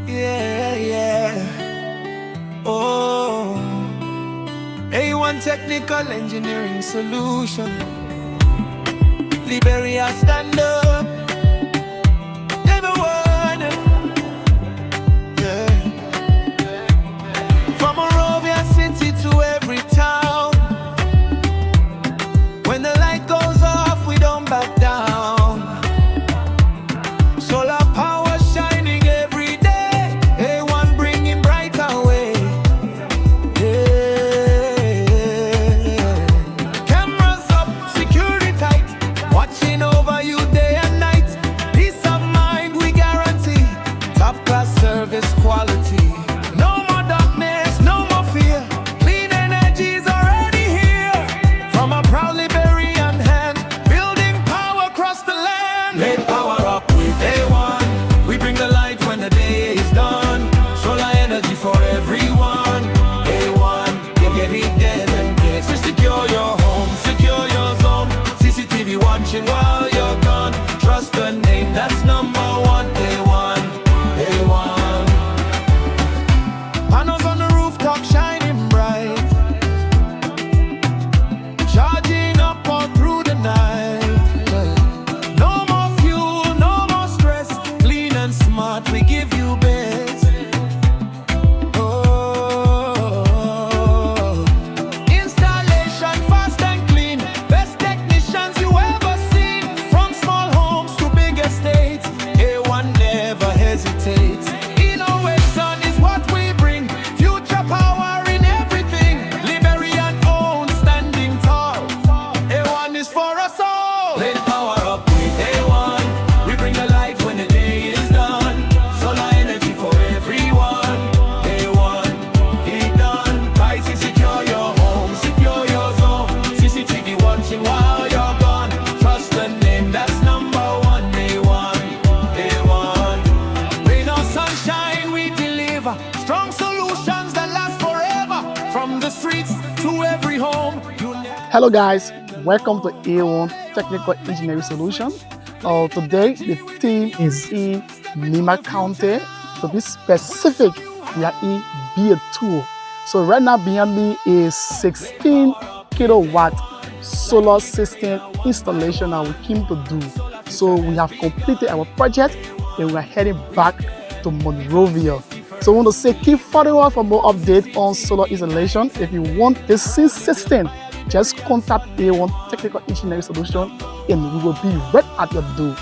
Yeah, yeah. Oh, A1 technical engineering solution. Liberia stand up. Everyone, yeah. From Monrovia city to every town. When the light goes off, we don't back down. Solar power shining every day. A1 bringing brighter way. Yeah. Cameras up, security tight, watching over you day and night. Peace of mind we guarantee. Top class service quality. No more darkness, no more fear. Clean energy is already here. From a proud Liberian hand, building power across the land. Let power up with A1. We bring the light when the day is done. Solar energy for everyone. A1, you get it dead and get. So secure your home, secure your zone. CCTV watching while you're gone. Trust the name, that's number one. A1, A1. Panels on the rooftop shining bright. Charging up all through the night. No more fuel, no more stress. Clean and smart, we give you best. Oh, installation fast and clean. Best technicians you ever seen. From small homes to big estates, A1 never hesitates. Innovation is what we bring. Future power in everything. Liberian owned, standing tall. A1 is for us all. Let power up with A1. We bring the light when the day is done. Solar energy for everyone. A1, get it done. Pricing, secure your home, secure your zone. CCTV watching while you're gone. Trust the name, that's number one. A1, A1. Rain or sunshine, we deliver. Strong solutions that last forever. From the streets to every home. Hello guys, welcome to A1 Technical Engineering Solution. Today the team is in Nimba County. To be specific, we are in B2. So right now behind me is 16 kilowatt solar system installation that we came to do. So we have completed our project and we are heading back to Monrovia. So I want to say keep following us for more updates on solar installation. If you want the system, just contact A1 Technical Engineering Solution and we will be right at your door.